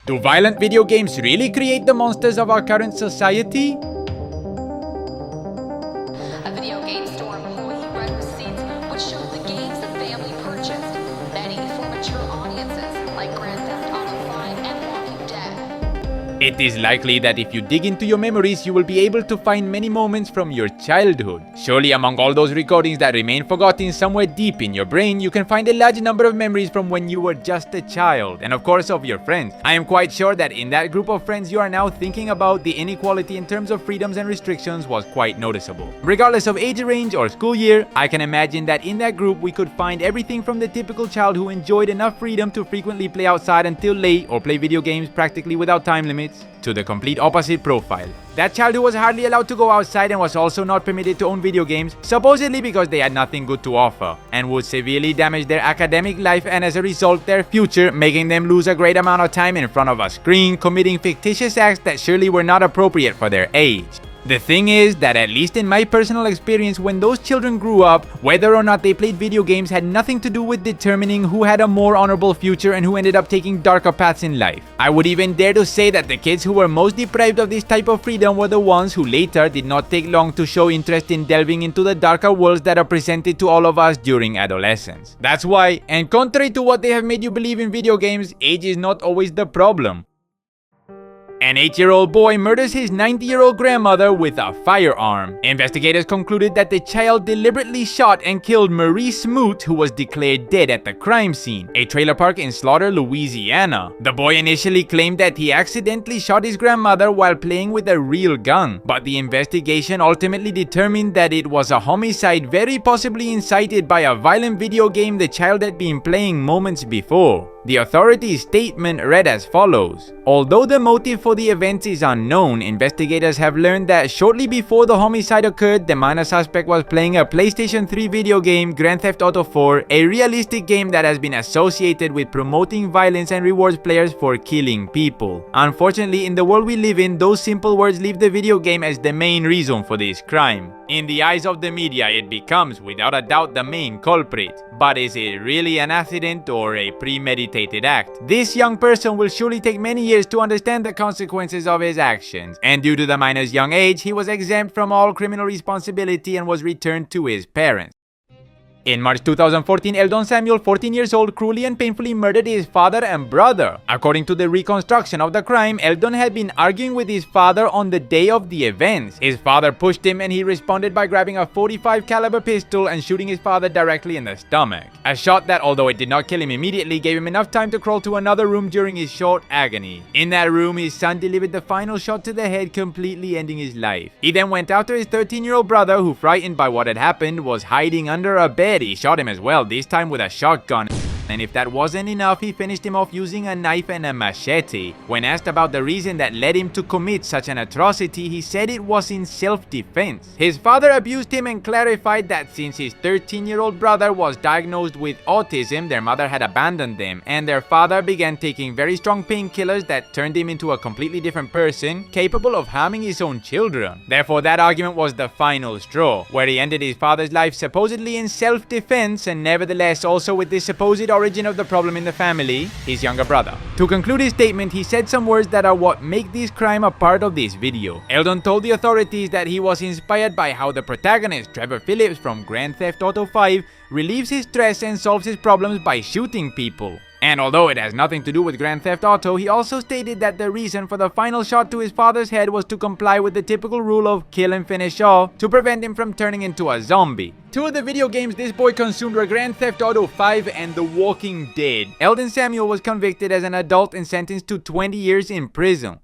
Do violent video games really create the monsters of our current society? A video game store employee read receipts which showed the games the family purchased, many for mature audiences like Grand Theft Auto 5 and Walking Dead. It is likely that if you dig into your memories, you will be able to find many moments from your childhood. Surely among all those recordings that remain forgotten somewhere deep in your brain, you can find a large number of memories from when you were just a child, and of course of your friends. I am quite sure that in that group of friends you are now thinking about, the inequality in terms of freedoms and restrictions was quite noticeable. Regardless of age range or school year, I can imagine that in that group we could find everything from the typical child who enjoyed enough freedom to frequently play outside until late or play video games practically without time limits, to the complete opposite profile. That child who was hardly allowed to go outside and was also not permitted to own video games, supposedly because they had nothing good to offer, and would severely damage their academic life and as a result their future, making them lose a great amount of time in front of a screen, committing fictitious acts that surely were not appropriate for their age. The thing is that at least in my personal experience, when those children grew up, whether or not they played video games had nothing to do with determining who had a more honorable future and who ended up taking darker paths in life. I would even dare to say that the kids who were most deprived of this type of freedom were the ones who later did not take long to show interest in delving into the darker worlds that are presented to all of us during adolescence. That's why, and contrary to what they have made you believe in video games, age is not always the problem. An 8-year-old boy murders his 90-year-old grandmother with a firearm. Investigators concluded that the child deliberately shot and killed Marie Smoot, who was declared dead at the crime scene, a trailer park in Slaughter, Louisiana. The boy initially claimed that he accidentally shot his grandmother while playing with a real gun, but the investigation ultimately determined that it was a homicide very possibly incited by a violent video game the child had been playing moments before. The authorities' statement read as follows: although the motive for the events is unknown, investigators have learned that shortly before the homicide occurred, the minor suspect was playing a PlayStation 3 video game, Grand Theft Auto 4, a realistic game that has been associated with promoting violence and rewards players for killing people. Unfortunately, in the world we live in, those simple words leave the video game as the main reason for this crime. In the eyes of the media, it becomes without a doubt the main culprit. But is it really an accident or a premeditated act? This young person will surely take many years to understand the consequences of his actions, and due to the minor's young age, he was exempt from all criminal responsibility and was returned to his parents. In March 2014, Eldon Samuel, 14 years old, cruelly and painfully murdered his father and brother. According to the reconstruction of the crime, Eldon had been arguing with his father on the day of the events. His father pushed him and he responded by grabbing a .45 caliber pistol and shooting his father directly in the stomach. A shot that, although it did not kill him immediately, gave him enough time to crawl to another room during his short agony. In that room, his son delivered the final shot to the head, completely ending his life. He then went after his 13-year-old brother, who, frightened by what had happened, was hiding under a bed. He shot him as well, this time with a shotgun. And if that wasn't enough, he finished him off using a knife and a machete. When asked about the reason that led him to commit such an atrocity, he said it was in self-defense. His father abused him and clarified that since his 13-year-old brother was diagnosed with autism, their mother had abandoned them, and their father began taking very strong painkillers that turned him into a completely different person, capable of harming his own children. Therefore, that argument was the final straw, where he ended his father's life supposedly in self-defense, and nevertheless also with the supposed origin of the problem in the family, his younger brother. To conclude his statement, he said some words that are what make this crime a part of this video. Eldon told the authorities that he was inspired by how the protagonist, Trevor Phillips from Grand Theft Auto 5, relieves his stress and solves his problems by shooting people. And although it has nothing to do with Grand Theft Auto, he also stated that the reason for the final shot to his father's head was to comply with the typical rule of kill and finish all, to prevent him from turning into a zombie. Two of the video games this boy consumed were Grand Theft Auto 5 and The Walking Dead. Eldon Samuel was convicted as an adult and sentenced to 20 years in prison.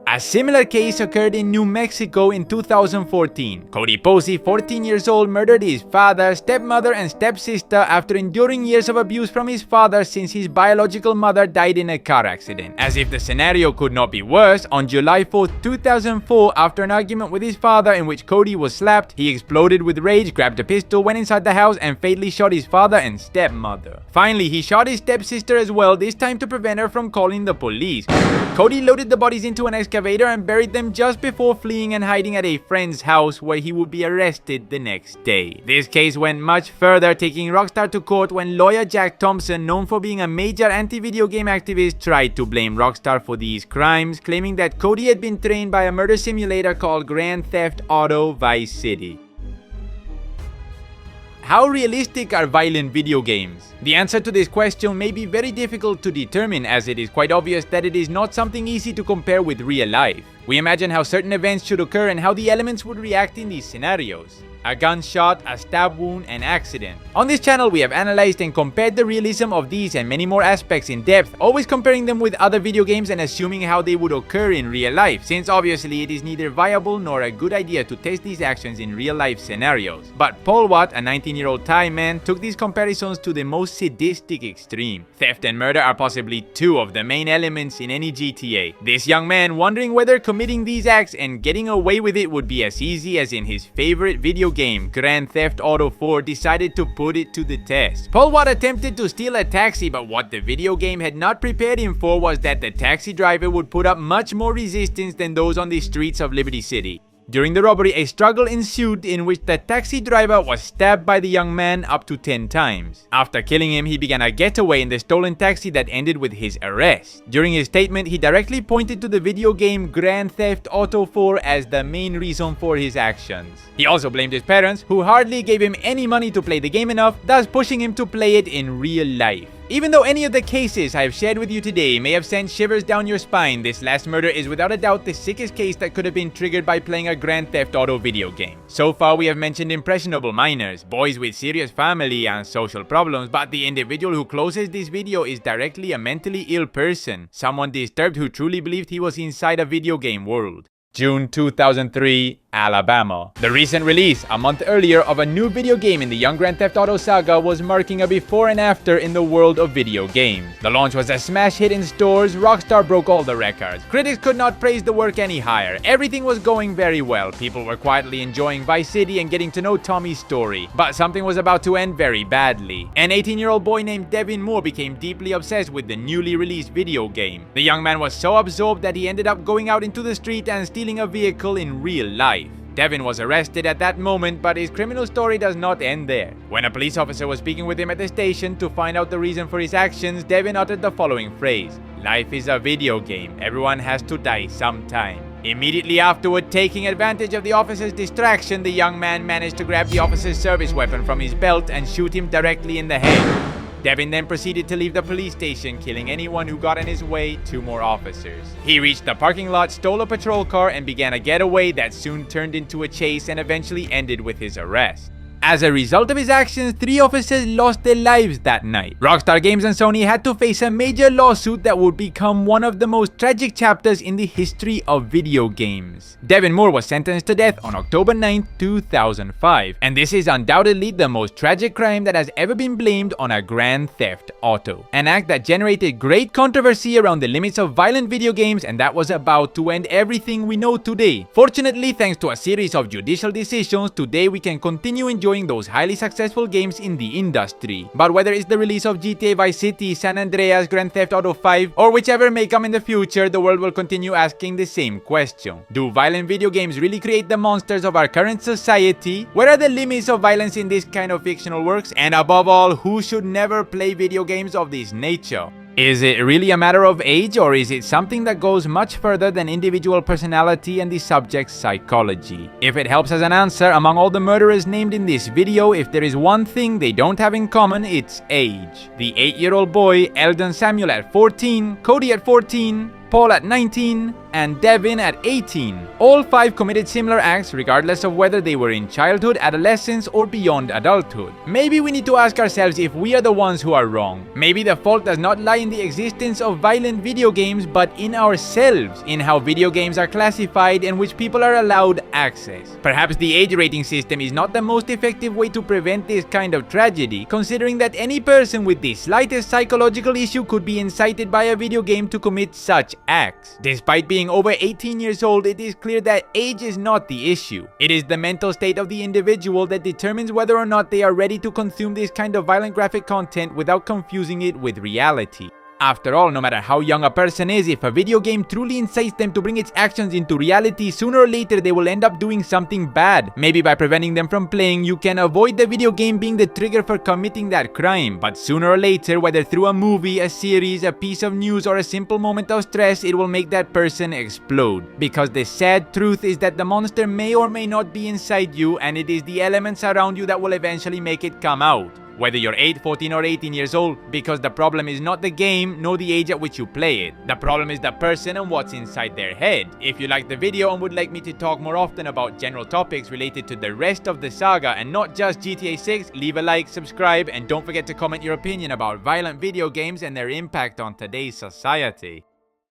A similar case occurred in New Mexico in 2014. Cody Posey, 14 years old, murdered his father, stepmother, and stepsister after enduring years of abuse from his father since his biological mother died in a car accident. As if the scenario could not be worse, on July 4, 2004, after an argument with his father in which Cody was slapped, he exploded with rage, grabbed a pistol, went inside the house, and fatally shot his father and stepmother. Finally, he shot his stepsister as well, this time to prevent her from calling the police. Cody loaded the bodies into an excavator excavator and buried them just before fleeing and hiding at a friend's house where he would be arrested the next day. This case went much further, taking Rockstar to court when lawyer Jack Thompson, known for being a major anti-video game activist, tried to blame Rockstar for these crimes, claiming that Cody had been trained by a murder simulator called Grand Theft Auto Vice City. How realistic are violent video games? The answer to this question may be very difficult to determine, as it is quite obvious that it is not something easy to compare with real life. We imagine how certain events should occur and how the elements would react in these scenarios. A gunshot, a stab wound, an accident. On this channel we have analyzed and compared the realism of these and many more aspects in depth, always comparing them with other video games and assuming how they would occur in real life, since obviously it is neither viable nor a good idea to test these actions in real life scenarios. But Paul Watt, a 19-year-old Thai man, took these comparisons to the most sadistic extreme. Theft and murder are possibly two of the main elements in any GTA. This young man, wondering whether committing these acts and getting away with it would be as easy as in his favorite video game, Grand Theft Auto 4, decided to put it to the test. Paul Watt attempted to steal a taxi, but what the video game had not prepared him for was that the taxi driver would put up much more resistance than those on the streets of Liberty City. During the robbery, a struggle ensued in which the taxi driver was stabbed by the young man up to 10 times. After killing him, he began a getaway in the stolen taxi that ended with his arrest. During his statement, he directly pointed to the video game Grand Theft Auto 4 as the main reason for his actions. He also blamed his parents, who hardly gave him any money to play the game enough, thus pushing him to play it in real life. Even though any of the cases I have shared with you today may have sent shivers down your spine, this last murder is without a doubt the sickest case that could have been triggered by playing a Grand Theft Auto video game. So far we have mentioned impressionable minors, boys with serious family and social problems, but the individual who closes this video is directly a mentally ill person, someone disturbed who truly believed he was inside a video game world. June 2003, Alabama. The recent release, a month earlier, of a new video game in the young Grand Theft Auto saga was marking a before and after in the world of video games. The launch was a smash hit in stores, Rockstar broke all the records. Critics could not praise the work any higher. Everything was going very well. People were quietly enjoying Vice City and getting to know Tommy's story. But something was about to end very badly. An 18-year-old boy named Devin Moore became deeply obsessed with the newly released video game. The young man was so absorbed that he ended up going out into the street and stealing a vehicle in real life. Devin was arrested at that moment, but his criminal story does not end there. When a police officer was speaking with him at the station to find out the reason for his actions, Devin uttered the following phrase: "Life is a video game. Everyone has to die sometime." Immediately afterward, taking advantage of the officer's distraction, the young man managed to grab the officer's service weapon from his belt and shoot him directly in the head. Devin then proceeded to leave the police station, killing anyone who got in his way, 2 more officers. He reached the parking lot, stole a patrol car, and began a getaway that soon turned into a chase and eventually ended with his arrest. As a result of his actions, 3 officers lost their lives that night. Rockstar Games and Sony had to face a major lawsuit that would become one of the most tragic chapters in the history of video games. Devin Moore was sentenced to death on October 9, 2005, and this is undoubtedly the most tragic crime that has ever been blamed on a Grand Theft Auto. An act that generated great controversy around the limits of violent video games and that was about to end everything we know today. Fortunately, thanks to a series of judicial decisions, today we can continue enjoying those highly successful games in the industry. But whether it's the release of GTA Vice City, San Andreas, Grand Theft Auto 5, or whichever may come in the future, the world will continue asking the same question. Do violent video games really create the monsters of our current society? Where are the limits of violence in this kind of fictional works? And above all, who should never play video games of this nature? Is it really a matter of age, or is it something that goes much further than individual personality and the subject's psychology? If it helps as an answer, among all the murderers named in this video, if there is one thing they don't have in common, it's age. The 8-year-old boy, Eldon Samuel at 14, Cody at 14, Paul at 19, and Devin at 18. All 5 committed similar acts regardless of whether they were in childhood, adolescence, or beyond adulthood. Maybe we need to ask ourselves if we are the ones who are wrong. Maybe the fault does not lie in the existence of violent video games, but in ourselves, in how video games are classified and which people are allowed access. Perhaps the age rating system is not the most effective way to prevent this kind of tragedy, considering that any person with the slightest psychological issue could be incited by a video game to commit such acts. Despite being over 18 years old, it is clear that age is not the issue. It is the mental state of the individual that determines whether or not they are ready to consume this kind of violent graphic content without confusing it with reality. After all, no matter how young a person is, if a video game truly incites them to bring its actions into reality, sooner or later they will end up doing something bad. Maybe by preventing them from playing, you can avoid the video game being the trigger for committing that crime. But sooner or later, whether through a movie, a series, a piece of news, or a simple moment of stress, it will make that person explode. Because the sad truth is that the monster may or may not be inside you, and it is the elements around you that will eventually make it come out. Whether you're 8, 14 or 18 years old, because the problem is not the game, nor the age at which you play it. The problem is the person and what's inside their head. If you liked the video and would like me to talk more often about general topics related to the rest of the saga and not just GTA 6, leave a like, subscribe, and don't forget to comment your opinion about violent video games and their impact on today's society.